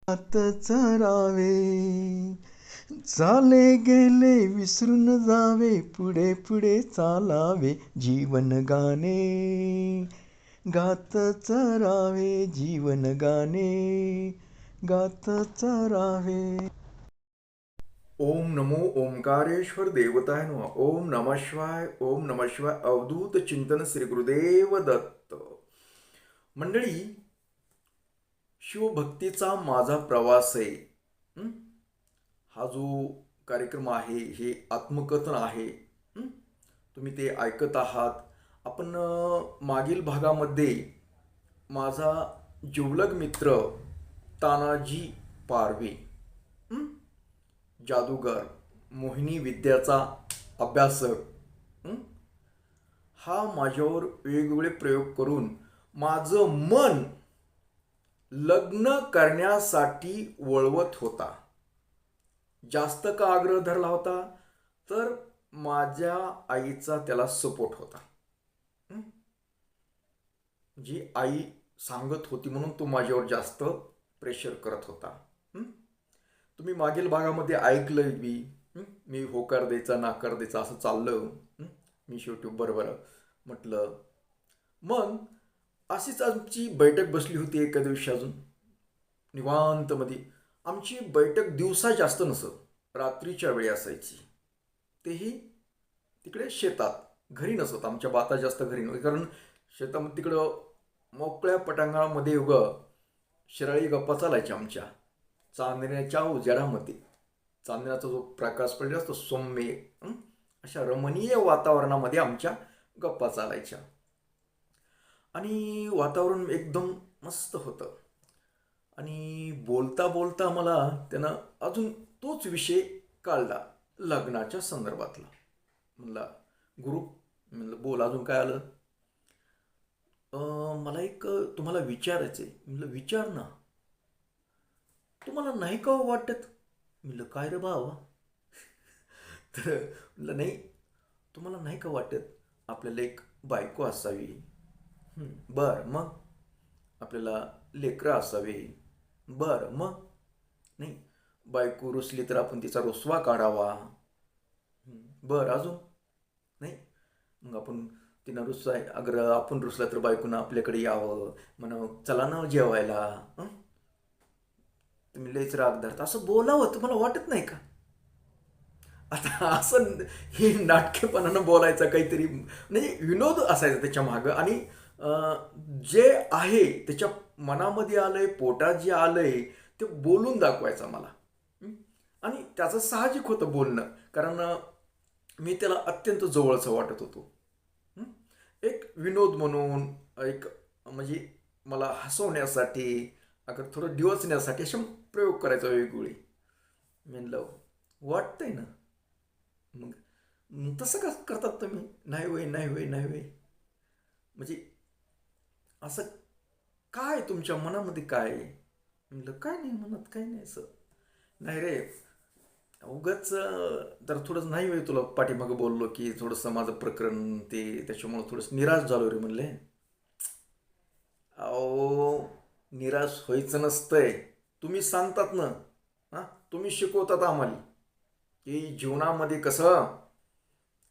आत चरावे, चाले गेले विसरून जावे, पुढे पुढे चालावे, जीवन गाणे गात चरावे, जीवन गाणे गात चरावे. ओम नमो ओंकारेश्वर देवताय नमः. ओम नमः शिवाय. ओम नमः शिवाय. अवधूत चिंतन श्री गुरुदेव दत्त. मंडळी, शिवभक्तीचा माझा प्रवास आहे. हा जो कार्यक्रम आहे हे आत्मकथन आहे. तुम्ही ते ऐकत आहात. आपण मागील भागामध्ये माझा जिवलग मित्र तानाजी पारवे, जादूगर, मोहिनी विद्याचा अभ्यासक, हा माझ्यावर वेगवेगळे प्रयोग करून माझं मन लग्न करण्यासाठी वळवत होता. जास्त का आग्रह धरला होता तर माझ्या आईचा त्याला सपोर्ट होता. जी आई सांगत होती म्हणून तो माझ्यावर जास्त प्रेशर करत होता. तुम्ही मागील भागामध्ये ऐकलंय मी होकार द्यायचा नाकार द्यायचा असं चाललं. मी शेवटी बरोबर म्हटलं. मग अशीच आमची बैठक बसली होती एका दिवशी अजून निवांतमध्ये. आमची बैठक दिवसा जास्त नसत, रात्रीच्या वेळी असायची. तेही तिकडे शेतात, घरी नसत. आमच्या बाता जास्त घरी नव्हती, कारण शेतामध्ये तिकडं मोकळ्या पटांगणामध्ये शिराळी गप्पा चालायच्या आमच्या चांदण्याच्या उजेडामध्ये. चांदण्याचा जो प्रकाश पडला असतो सौम्य, अशा रमणीय वातावरणामध्ये आमच्या गप्पा चालायच्या. आणि वातावरण एकदम मस्त होतं. आणि बोलता बोलता मला त्यानं अजून तोच विषय काढला, लग्नाच्या संदर्भातला. म्हणला गुरु, म्हणलं बोल, अजून काय आलं? मला एक तुम्हाला विचारायचं आहे. म्हणलं विचार ना. तुम्हाला नाही का वाटत? म्हणलं काय रे बाबा? तर म्हणलं नाही, तुम्हाला नाही का वाटत आपल्याला एक बायको असावी? बर मग? आपल्याला लेकरं असावी? बर मग? नाही, बायको रुसली तर आपण तिचा रुसवा काढावा. बर अजून? नाही, मग आपण तिनं रुसाय, अगर आपण रुसला तर बायकोनं आपल्याकडे यावं, म्हणा चला ना जेवायला. तुम्ही लयच राग धरता, असं बोलावं तुम्हाला वाटत नाही का? आता असं हे नाटकेपणानं बोलायचं काहीतरी, म्हणजे विनोद असायचा त्याच्या मागं. आणि जे आहे त्याच्या मनामध्ये आलंय, पोटात जे आलंय ते बोलून दाखवायचं मला. आणि त्याचं साहजिक होतं बोलणं, कारण मी त्याला अत्यंत जवळचं वाटत होतो. एक विनोद म्हणून, एक म्हणजे मला हसवण्यासाठी, अगर थोडं डिवचण्यासाठी असे प्रयोग करायचा वेगवेगळे. म्हणलं वाटतंय ना, मग तसं कसं करतात तुम्ही? नाही होय, नाही होय, नाही होय. म्हणजे असं काय तुमच्या मनामध्ये काय आहे? म्हणलं काय नाही म्हणत, काय नाही असं. नाही रे, उगाच तर थोडंसं नाही होय, तुला पाठीमागं बोललो की थोडंसं माझं प्रकरण ते त्याच्यामुळं थोडंसं निराश झालो रे. म्हणले अहो, निराश व्हायचं नसतंय. तुम्ही सांगतात ना, तुम्ही शिकवतात आम्हाला की जीवनामध्ये कसं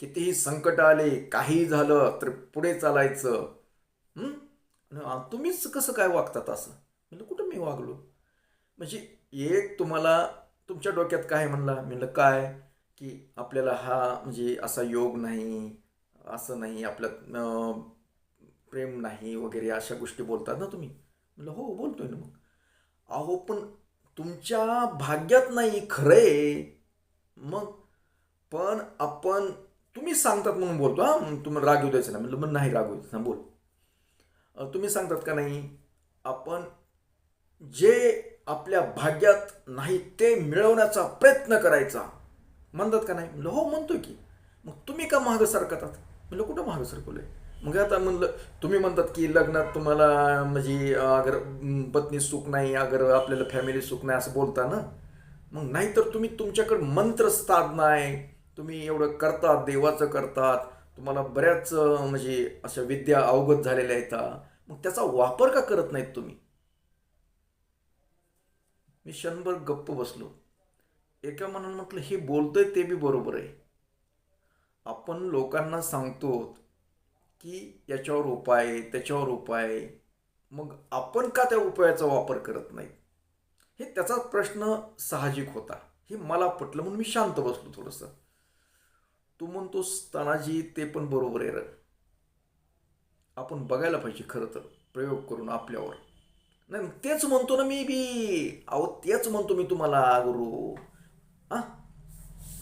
कितीही संकट आले, काही झालं तर पुढे चालायचं. तुम्हीच कसं काय वागतात असं? म्हणलं कुठं मी वागलो? म्हणजे एक तुम्हाला तुमच्या डोक्यात काय म्हणला? म्हणलं काय की आपल्याला हा म्हणजे असा योग नाही, असं नाही, आपल्यात प्रेम नाही वगैरे अशा गोष्टी बोलतात ना तुम्ही. म्हणलं हो बोलतोय ना. मग अहो पण तुमच्या भाग्यात नाही खरंय. मग पण आपण, तुम्ही सांगतात म्हणून बोलतो. तुम्हाला राग येऊ द्यायचं ना. म्हणलं मग नाही राग येऊ ना, बोल. तुम्ही सांगतात का नाही, आपण जे आपल्या भाग्यात नाही ते मिळवण्याचा प्रयत्न करायचा, म्हणतात का नाही? म्हणलं हो म्हणतोय की. मग तुम्ही का मागं सरकतात? म्हणलं कुठं मागं सरकवलंय? मग आता म्हणलं तुम्ही म्हणतात की लग्नात तुम्हाला म्हणजे अगर पत्नी सुख नाही, अगर आपल्याला फॅमिली सुख नाही असं बोलता ना. मग नाहीतर तुम्ही तुमच्याकडे मंत्र साधना आहे, तुम्ही एवढं करतात, देवाचं करतात, तुम्हाला बऱ्याच म्हणजे अशा विद्या अवगत झालेल्या आहेत, मग त्याचा वापर का करत नाहीत तुम्ही? मी क्षणभर गप्प बसलो. एका मनानं म्हटलं हे बोलतोय ते बी बरोबर आहे. आपण लोकांना सांगतो की याच्यावर उपाय आहे, त्याच्यावर उपाय आहे. मग आपण का त्या उपायाचा वापर करत नाही, हे त्याचा प्रश्न साहजिक होता. हे मला पटलं म्हणून मी शांत बसलो थोडंसं. तू म्हणतोस तानाजी ते पण बरोबर आहे. आपण बघायला पाहिजे खरं तर प्रयोग करून आपल्यावर. नाही तेच म्हणतो ना मी बी. अहो तेच म्हणतो मी तुम्हाला गुरु. आ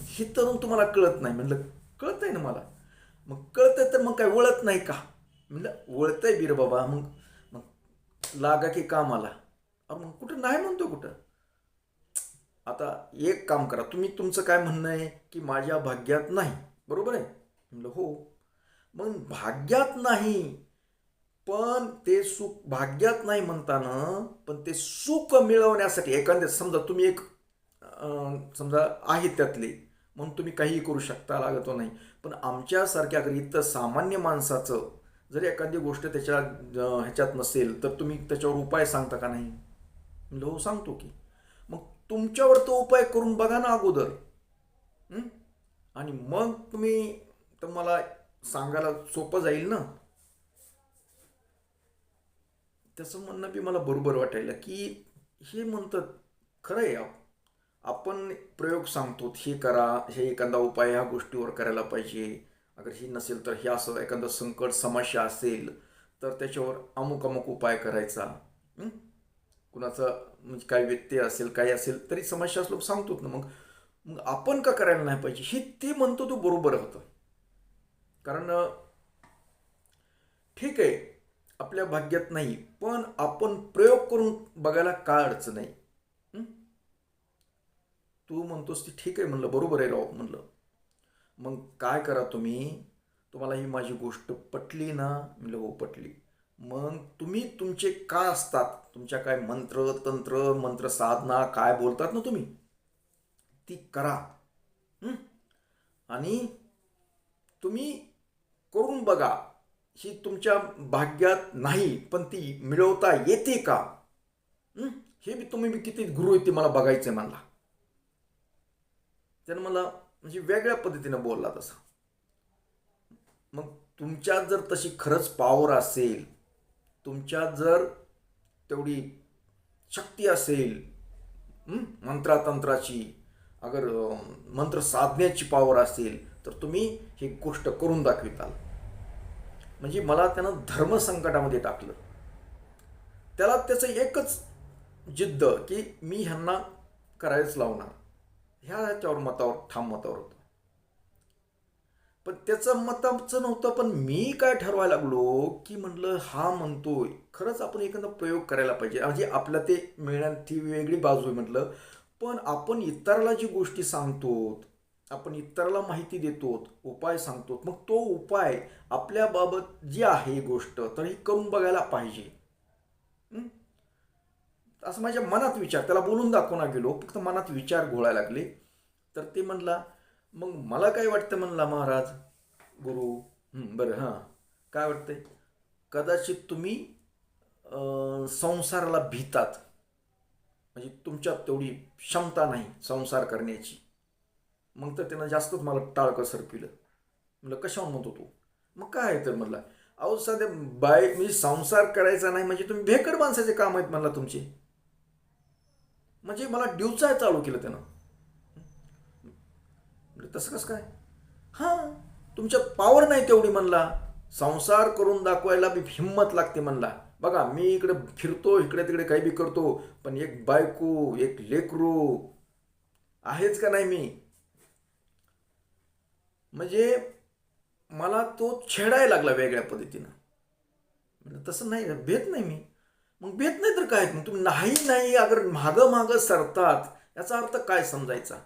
हे तरुण तुम्हाला कळत नाही म्हणलं. कळत आहे ना मला. मग कळतंय तर मग काय वळत नाही का म्हणलं. वळतंय बीर बाबा. मग मग लागा की कामाला. मग कुठं नाही म्हणतो कुठं. आता एक काम करा तुम्ही. तुमचं काय म्हणणं आहे की माझ्या भाग्यात नाही, बरोबर आहे म्हणलं. हो मग भाग्यात नाही, पण ते सुख भाग्यात नाही म्हणताना पण ते सुख मिळवण्यासाठी एखाद्या समजा तुम्ही एक समजा आहे त्यातले म्हणून तुम्ही काहीही करू शकता, लागत नाही. पण आमच्यासारख्या इतर सामान्य माणसाचं जर एखादी गोष्ट त्याच्या ह्याच्यात नसेल तर तुम्ही त्याच्यावर उपाय सांगता का नाही म्हणलं. हो सांगतो की. मग तुमच्यावर तो उपाय करून बघा ना अगोदर. आणि मग तुम्ही तर मला सांगायला सोपं जाईल ना. त्याचं म्हणणं बी मला बरोबर वाटायला की हे म्हणतात खरं आहे. आपण प्रयोग सांगतो हे करा, हे एखादा उपाय ह्या गोष्टीवर करायला पाहिजे. अगर ही नसेल तर हे असं एखादं संकट समस्या असेल तर त्याच्यावर अमुक अमुक उपाय करायचा. कुणाचं म्हणजे काय व्यत्यय असेल काय असेल तरी समस्या असलो सांगतोच ना. मग मग आपण का करायला नाही पाहिजे हे ते म्हणतो तो बरोबर होतं. कारण ठीक आहे आपल्या भाग्यात नाही, पण आपण प्रयोग करून बघायला काय अडचण आहे. तू म्हणतोस ती ठीक आहे म्हणलं. बरोबर आहे राव म्हणलं. मग काय करा तुम्ही. तुम्हाला ही माझी गोष्ट पटली ना म्हणलं. हो पटली. मग तुम्ही तुमचे काय असतात तुमच्या काय मंत्र तंत्र मंत्र साधना काय बोलतात ना तुम्ही ती करा. आणि तुम्ही करून बघा. ही तुमच्या भाग्यात नाही पण ती मिळवता येते का. हे बी तुम्ही बी किती गुरु येते मला बघायचंय म्हणला. त्यानं मला म्हणजे वेगळ्या पद्धतीनं बोलला तसा. मग तुमच्यात जर तशी खरंच पॉवर असेल, तुमच्यात जर तेवढी शक्ती असेल मंत्रातंत्राची, अगर मंत्र साधण्याची पॉवर असेल तर तुम्ही ही गोष्ट करून दाखविताल. म्हणजे मला त्यानं धर्मसंकटामध्ये टाकलं. त्याला त्याचं एकच जिद्द की मी ह्यांना करायच लावणार. ह्याच्यावर मतावर ठाम मतावर होतं. पण त्याचं मताचं नव्हतं. पण मी काय ठरवायला लागलो की म्हटलं हा म्हणतोय खरंच आपण एखादा प्रयोग करायला पाहिजे. म्हणजे आपल्या ते मिळण्याची वेगळी बाजू आहे म्हटलं. पण आपण इतराला जी गोष्टी सांगतो, आपण इतराला माहिती देतो, उपाय सांगतो, मग तो उपाय आपल्याबाबत जी आहे गोष्ट तर ही करून बघायला पाहिजे. असं माझ्या मनात विचार. त्याला बोलून दाखवणार गेलो फक्त मनात विचार घोळायला लागले. तर ते म्हणला मग मला काय वाटतं म्हणला महाराज गुरु. बरं हां काय वाटतंय. कदाचित तुम्ही संसाराला भीतात. म्हणजे तुमच्यात तेवढी क्षमता नाही संसार करण्याची. मग तर त्यानं जास्तच मला टाळकं सरपिलं. म्हणलं कशावर म्हणतो तू. मग काय आहे तर म्हणला अहो सध्या मी संसार करायचा नाही म्हणजे तुम्ही भेकड माणसाचे काम आहेत म्हणला तुमचे. म्हणजे मला डिवचाय चालू केलं त्यानं. तसं कसं काय. हां तुमच्यात पॉवर नाही तेवढी म्हणला. संसार करून दाखवायला बी हिंमत लागते म्हणला. बघा मी इकडे फिरतो इकडे तिकडे काही बी करतो पण एक बायको एक लेकरू आहेच का नाही मी. म्हणजे मला तो छेडायला लागला वेगळ्या पद्धतीनं. म्हणजे तसं नाही भेट नाही मी. मग भेट नाही तर काय. मग तुम्ही नाही नाही अगर मागं मागं सरतात याचा अर्थ काय समजायचा.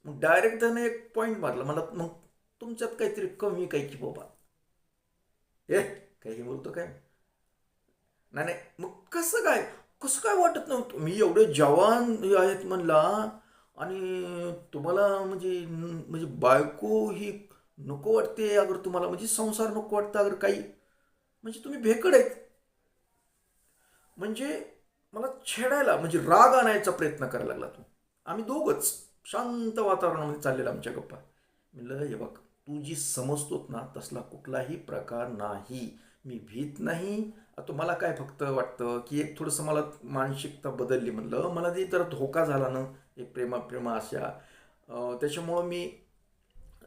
मग डायरेक्ट त्याने एक पॉईंट मारला मला. मग तुमच्यात काहीतरी कमी काय की बाबा. काही बोलतो काय. नाही नाही मग कसं काय कसं काय वाटत नव्हतं. मी एवढे जवान आहेत म्हणला आणि तुम्हाला म्हणजे म्हणजे बायको ही नको वाटते अगर तुम्हाला म्हणजे संसार नको वाटतं अगर काही म्हणजे तुम्ही भेकड आहेत. म्हणजे मला छेडायला म्हणजे राग आणायचा प्रयत्न करायला लागला तो. आम्ही दोघंच शांत वातावरणामध्ये चाललेला आमच्या गप्पा. म्हणलं हे बघ, तू जी समजतोत ना तसला कुठलाही प्रकार नाही. मी भीत नाही. आता मला काय फक्त वाटतं की एक थोडंसं मला मानसिकता बदलली. म्हणलं मला जे जरा धोका झाला ना एक प्रेमा अशा, त्याच्यामुळं मी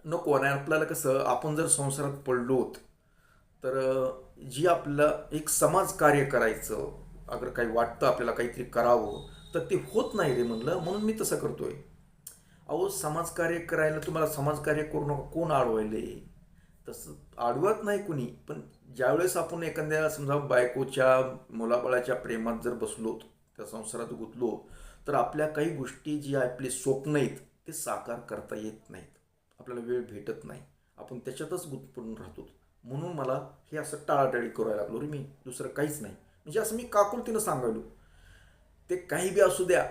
नको. आणि आपल्याला कसं आपण जर संसारात पडलोत तर जी आपलं एक समाज कार्य करायचं, अगर काही वाटतं आपल्याला काहीतरी करावं तर ते होत नाही रे म्हणलं, म्हणून मी तसं करतोय. अहो समाजकार्य करायला तुम्हाला समाजकार्य करू नका कोण अडवायले? तसं अडवत नाही कुणी, पण ज्यावेळेस आपण एखाद्या समजा बायकोच्या मुलाबाळाच्या प्रेमात जर बसलो, त्या संसारात गुंतलो, तर आपल्या काही गोष्टी जी आपली स्वप्न आहेत ते साकार करता येत नाहीत. आपल्याला वेळ भेटत नाही, आपण त्याच्यातच गुंतून राहतो. म्हणून मला हे असं टाळाटाळी करायला लागलो रे मी, दुसरं काहीच नाही. म्हणजे असं मी काकुलतीनं सांगायलो, ते काही बी असू द्या,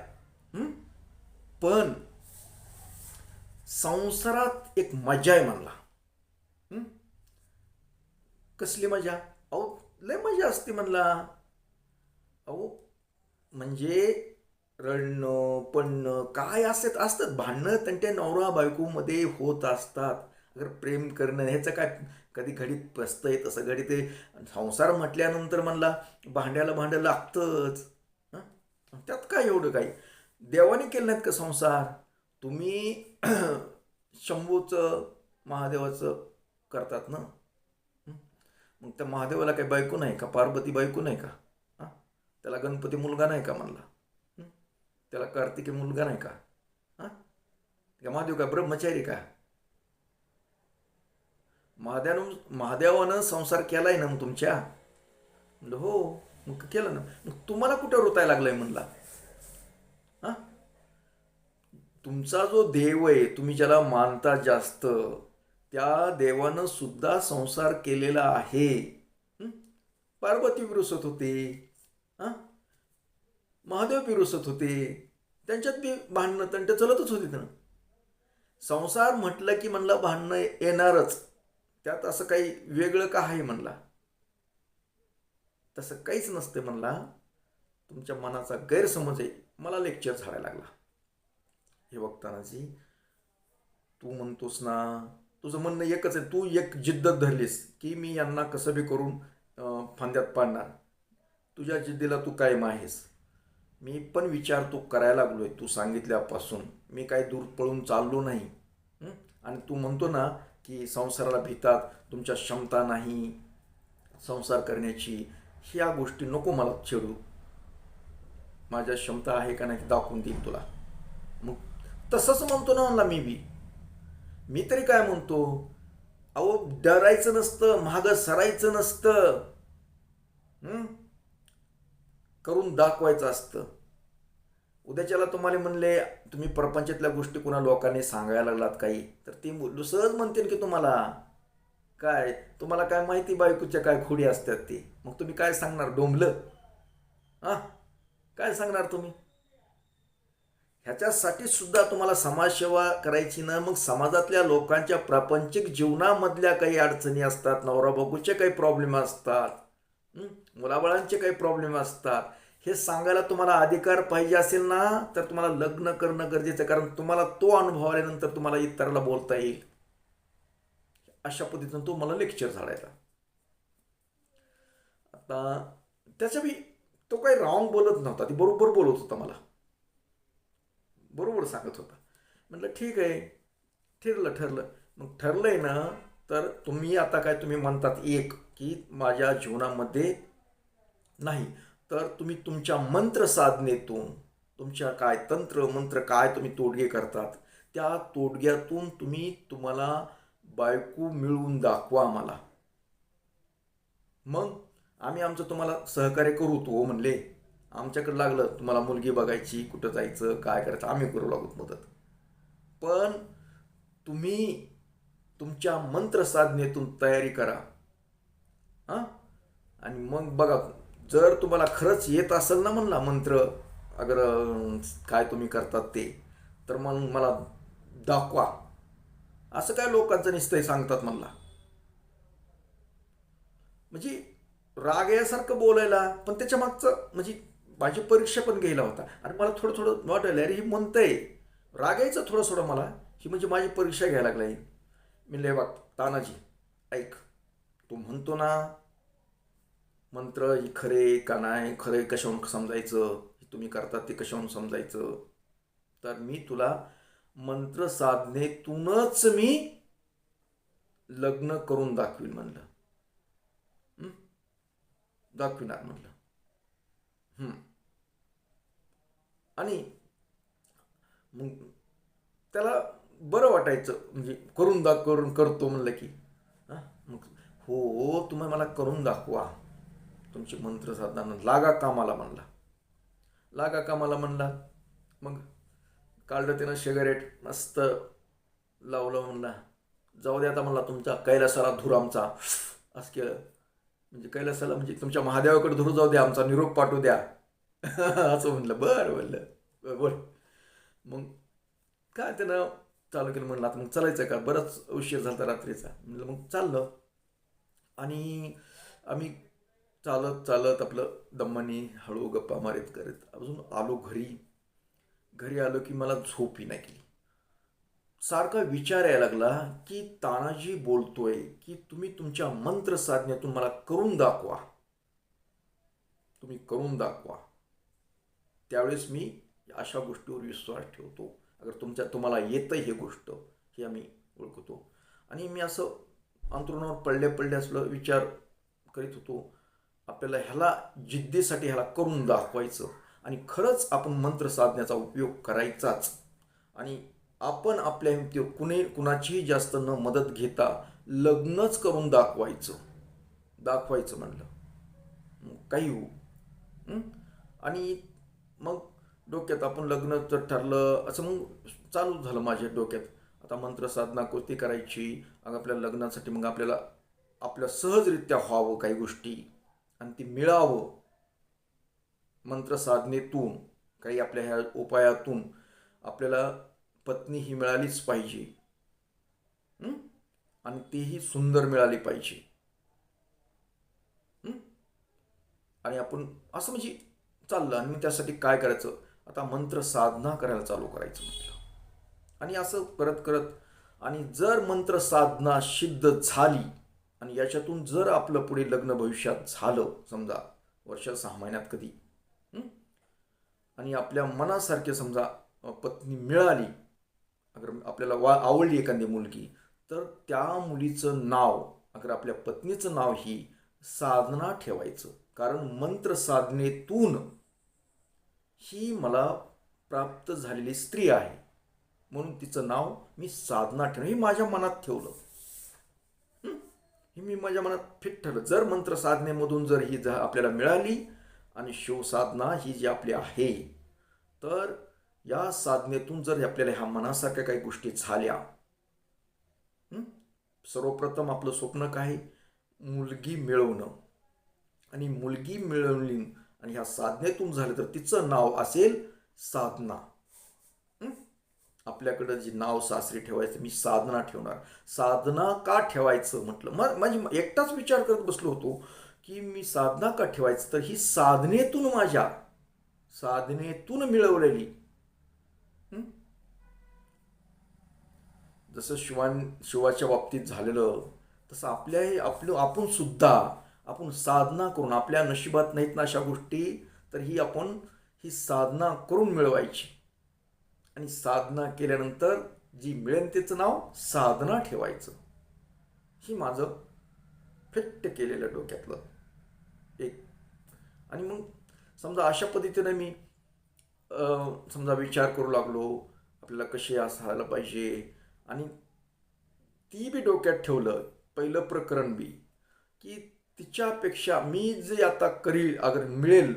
पण संसारात एक मजा आहे म्हणला. हं? कसली मजा? अहो लय मजा असते म्हणला. अहो म्हणजे रडणं पडणं काय असतात भांडणं त्यांच्या नवरा बायकोमध्ये होत असतात. अगर प्रेम करणं ह्याचं काय, कधी घडीत पसतंय तसं घडी ते संसार म्हटल्यानंतर म्हणला भांड्याला भांडं लागतंच. हं? त्यात काय एवढं काही देवाने केलं नाहीत का संसार? तुम्ही शंभूचं महादेवाचं करतात ना. हं? मग त्या महादेवाला काही बायको नाही का? पार्वती बायको नाही का? हां, त्याला गणपती मुलगा नाही का म्हणला? हं? त्याला कार्तिकी मुलगा नाही का? हां, का महादेव का ब्रह्मचारी का? महादेवानं संसार केलाय ना मग तुमच्या? म्हणलं हो. मग केलं ना. मग तुम्हाला कुठं रोतायला लागलंय म्हणला? हां, तुमचा जो देव आहे तुम्ही ज्याला मानता जास्त, त्या देवानं सुद्धा संसार केलेला आहे. हं? पार्वती विरुसत होते, हां, महादेव विरुसत होते, त्यांच्यात बी भांडणं तंट चलतच होते ना. संसार म्हटलं की म्हणलं भांडणं येणारच, त्यात असं काही वेगळं का आहे म्हणला? तसं काहीच नसते म्हणला. तुमच्या मनाचा गैरसमज आहे. मला लेक्चर झाडायला लागला हे बघतानाची. तू म्हणतोस ना, तुझं म्हणणं एकच आहे, तू एक जिद्दत धरलीस की मी यांना कसं बी करून फांद्यात पाडणार. तुझ्या जिद्दीला तू कायम आहेस. मी पण विचार तू करायला लागलोय तू सांगितल्यापासून. मी काही दूर पळून चाललो नाही. हं? आणि तू म्हणतो ना की संसाराला भितात, तुमच्या क्षमता नाही संसार करण्याची, ह्या गोष्टी नको मला छेडू. माझ्या क्षमता आहे का नाही ते दाखवून देईन तुला. मग तसंच म्हणतो ना म्हणला मी तरी काय म्हणतो, अहो डरायचं नसतं, मागं सरायचं नसतं, करून दाखवायचं असतं. उद्याच्याला तुम्हाला म्हणले तुम्ही प्रपंचातल्या गोष्टी कुणा लोकांनी सांगायला लागलात काही, तर ती सहज म्हणतील की तुम्हाला काय, तुम्हाला काय माहिती बायकोच्या काय खोडी असतात ते. मग तुम्ही काय सांगणार? डोंबलं? हां, काय सांगणार तुम्ही? ह्याच्यासाठी सुद्धा तुम्हाला समाजसेवा करायची ना. मग समाजातल्या लोकांच्या प्रापंचिक जीवनामधल्या काही अडचणी असतात, नवरा बायकोचे काही प्रॉब्लेम असतात, मुलाबाळांचे काही प्रॉब्लेम असतात, हे सांगायला तुम्हाला अधिकार पाहिजे असेल ना, तर तुम्हाला लग्न करणं गरजेचं आहे. कारण तुम्हाला तो अनुभव आल्यानंतर तुम्हाला इतराला बोलता येईल. अशा पद्धतीनं तो मला लेक्चर झाडायचा. आता त्याच्या बी तो काही रॉंग बोलत नव्हता, ती बरोबर बोलत होता, मला बरोबर सांगत होता. म्हटलं ठीक आहे, ठरलं. मग ठरलंय ना, तर तुम्ही आता काय तुम्ही म्हणतात एक की माझ्या जीवनामध्ये नाही, तर तुम्ही तुमच्या मंत्र साधनेतून, तुमच्या काय तंत्र मंत्र काय तुम्ही तोडगे करतात, त्या तोडग्यातून तुम्हाला बायको मिळवून दाखवा आम्हाला. मग आम्ही आमचं तुम्हाला सहकार्य करू. तो म्हणले आमच्याकडे लागलं तुम्हाला मुलगी बघायची, कुठं जायचं काय करायचं आम्ही करू लागू मदत. पण तुम्ही तुमच्या मंत्र साधनेतून तयारी करा. हां, आणि मग बघा, जर तुम्हाला खरंच येत असेल ना म्हणला मंत्र, अगर काय तुम्ही करतात ते, तर मग मला दाखवा. असं काय लोकांचं निश्चय सांगतात म्हणला. म्हणजे राग यासारखं बोलायला, पण त्याच्या मागचं म्हणजे माझी परीक्षा पण घ्यायला होता. आणि मला थोडं थोडं वाटायला अरे ही म्हणतंय, रागायचं थोडं थोडं मला, ही म्हणजे माझी परीक्षा घ्यायला लागलाय. मी लय बघ तानाजी, ऐक, तू म्हणतो ना मंत्र ही खरे का नाही खरे, कशाहून समजायचं, तुम्ही करतात ते कशाहून समजायचं, तर मी तुला मंत्र साधनेतूनच मी लग्न करून दाखवीन म्हणलं. दाखविणार म्हणलं. आणि मग त्याला बरं वाटायचं, म्हणजे करून करतो म्हणलं की मग हो तुम्ही मला करून दाखवा तुमची मंत्र साधना, लागा कामाला म्हणला. लागा कामाला म्हणला. मग काढलं त्यानं सिगारेट मस्त लावलं. म्हणला जाऊ द्या आता म्हणला, तुमच्या कैलासाला धूर आमचा, असं केलं म्हणजे कैलासाला म्हणजे तुमच्या महादेवाकडे धूर जाऊ द्या, आमचा निरोप पाठवू द्या. असं म्हणलं. बरं म्हणलं बोल. मग काय त्यानं चालू केलं. म्हणलं आता मग चालायचं का, बराच उशीर झाला रात्रीचा. म्हणलं मग चाललं. आणि आम्ही चालत चालत आपलं दम्मानी हळू गप्पा मारीत करत अजून आलो घरी. घरी आलो की मला झोपही नाही केली. सारखा विचार यायला लागला की तानाजी बोलतोय की तुम्ही तुमच्या मंत्र साधनेतून मला करून दाखवा, तुम्ही करून दाखवा. त्यावेळेस मी अशा गोष्टीवर विश्वास ठेवतो. अगर तुम्हाला येतं हे गोष्ट, हे आम्ही ओळखतो. आणि मी असं अंतरुणावर पडले असलं विचार करीत होतो, आपल्याला ह्याला जिद्दीसाठी ह्याला करून दाखवायचं. आणि खरंच आपण मंत्र साधण्याचा उपयोग करायचाच. आणि आपण आपल्या कुणाचीही जास्त न मदत घेता लग्नच करून दाखवायचं म्हणलं. काही होऊ. आणि मग डोक्यात आपण लग्न तर ठरलं असं मग चालू झालं माझ्या डोक्यात. आता मंत्र साधना कोणती करायची, आपल्या लग्नासाठी मग आपल्याला आपल्या सहजरित्या व्हावं काही गोष्टी, आणि ती मिळावं मंत्र साधनेतून, काही आपल्या ह्या उपायातून आपल्याला पत्नी ही मिळालीच पाहिजे. आणि तीही सुंदर मिळाली पाहिजे. आणि आपण असं म्हणजे चाललं. आणि मी त्यासाठी काय करायचं, आता मंत्र साधना करायला चालू करायचं म्हटलं. आणि असं करत करत, आणि जर मंत्र साधना सिद्ध झाली आणि याच्यातून जर आपलं पुढे लग्न भविष्यात झालं, समजा वर्ष 6 महिन्यात कधी, आणि आपल्या मनासारखे समजा पत्नी मिळाली, अगर आपल्याला आवडली एखादी मुलगी, तर त्या मुलीचं नाव, अगर आपल्या पत्नीचं नाव ही साधना ठेवायचं. कारण मंत्र साधनेतून ही मला प्राप्त झालेली स्त्री आहे, म्हणून तिचं नाव मी साधना ठेवलं. हे माझ्या मनात ठेवलं. हे मी माझ्या मनात फिट ठरलं. जर मंत्र साधनेमधून जर ही आपल्याला मिळाली आणि शिवसाधना ही जी आपली आहे, तर या साधनेतून जर आपल्याला ह्या मनासारख्या काही गोष्टी झाल्या, सर्वप्रथम आपलं स्वप्न काय, मुलगी मिळवणं. आणि मुलगी मिळवली आणि ह्या साधनेतून झालं तर तिचं नाव असेल साधना. आपल्याकडं जे नाव सासरी ठेवायचं मी साधना ठेवणार. साधना का ठेवायचं म्हटलं, माझी एकटाच विचार करत बसलो होतो की मी साधना का ठेवायचं, तर ही साधनेतून मिळवलेली. जसं शिवाच्या बाबतीत झालेलं, तसं आपण सुद्धा आपण साधना करून, आपल्या नशिबात नाहीत ना अशा गोष्टी, तर ही साधना करून मिळवायची. आणि साधना केल्यानंतर जी मिळेल त्याचं नाव साधना ठेवायचं. ही माझं फिट्ट केलेलं डोक्यातलं एक. आणि मग समजा अशा पद्धतीने मी समजा विचार करू लागलो, आपल्याला कसे असायला पाहिजे. आणि ती बी डोक्यात ठेवलं, पहिलं प्रकरण बी, की तिच्यापेक्षा मी जे आता करील, अगर मिळेल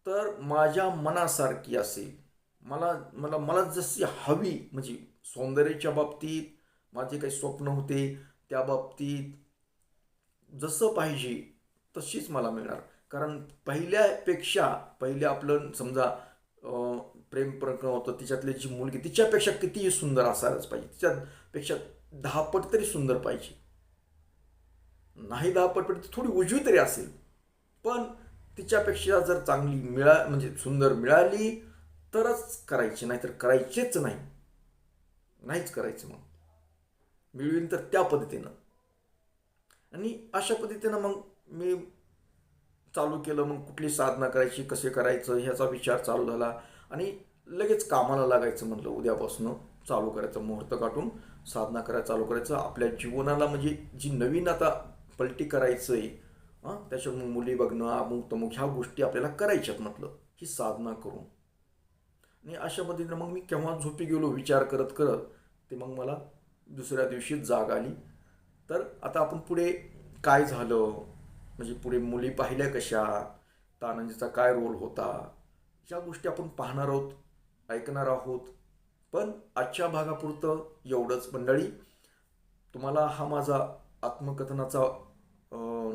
तर माझ्या मनासारखी असेल, मला जशी हवी, म्हणजे सौंदर्याच्या बाबतीत माझे काही स्वप्न होते त्या बाबतीत जसं पाहिजे तशीच मला मिळणार. कारण पहिले आपलं समजा प्रेम प्रकरण होतं, तिच्यातली जी मुलगी तिच्यापेक्षा कितीही सुंदर असायलाच पाहिजे, तिच्यापेक्षा 10 पट तरी सुंदर पाहिजे. नाही 10 पट थोडी उजवी तरी असेल, पण तिच्यापेक्षा जर चांगली म्हणजे सुंदर मिळाली तरच करायची, नाहीतर करायचेच नाही, नाहीच करायचं. मग मिळवीन तर त्या पद्धतीनं. आणि अशा पद्धतीनं मग मी चालू केलं. मग कुठली साधना करायची, कसे करायचं ह्याचा विचार चालू झाला. आणि लगेच कामाला लागायचं. म्हणलं उद्यापासून चालू करायचं, मुहूर्त काढून साधना करायला चालू करायचं. आपल्या जीवनाला म्हणजे जी नवीन आता पलटी करायचं आहे, त्याच्यात मग मुली बघणं, अमुक तमुक ह्या गोष्टी आपल्याला करायच्यात म्हटलं ही साधना करून. आणि अशा पद्धतीनं मग मी केव्हा झोपी गेलो विचार करत करत, ते मग मला दुसऱ्या दिवशी जाग आली. तर आता आपण पुढे काय झालं, म्हणजे पुढे मुली पाहिल्या कशा, तानाजीचा काय रोल होता, ह्या गोष्टी आपण पाहणार आहोत, ऐकणार आहोत. पण आजच्या भागापुरतं एवढंच मंडळी. तुम्हाला हा माझा आत्मकथनाचा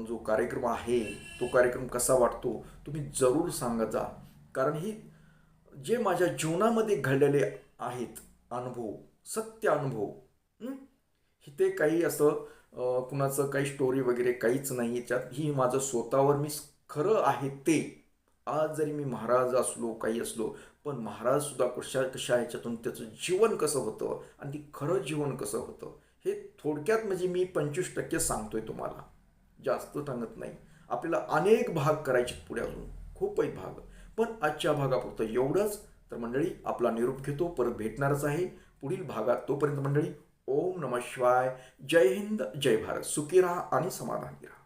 जो कार्यक्रम आहे तो कार्यक्रम कसा वाटतो तुम्ही जरूर सांगत जा. कारण ही जे माझ्या जीवनामध्ये घडलेले आहेत अनुभव, सत्य अनुभव, ते काही असं कुणाचं काही स्टोरी वगैरे काहीच नाही याच्यात. ही माझं स्वतःवर मी खरं आहे ते. आज जरी मी महाराज असलो, काही असलो, पण महाराज सुद्धा कशा कशा ह्याच्यातून त्याचं जीवन कसं होतं आणि ती खरं जीवन कसं होतं हे थोडक्यात म्हणजे मी 25% सांगतोय तुम्हाला, जास्त सांगत नाही. आपल्याला अनेक भाग करायचे पुढे, अजून खूप काही भाग, पण आजच्या भागापुरतं एवढंच. तर मंडळी आपला निरोप घेतो, परत भेटणारच आहे पुढील भागात. तोपर्यंत मंडळी ओम नमः शिवाय. जय हिंद, जय भारत. सुखी राहा आणि समाधानी राहा.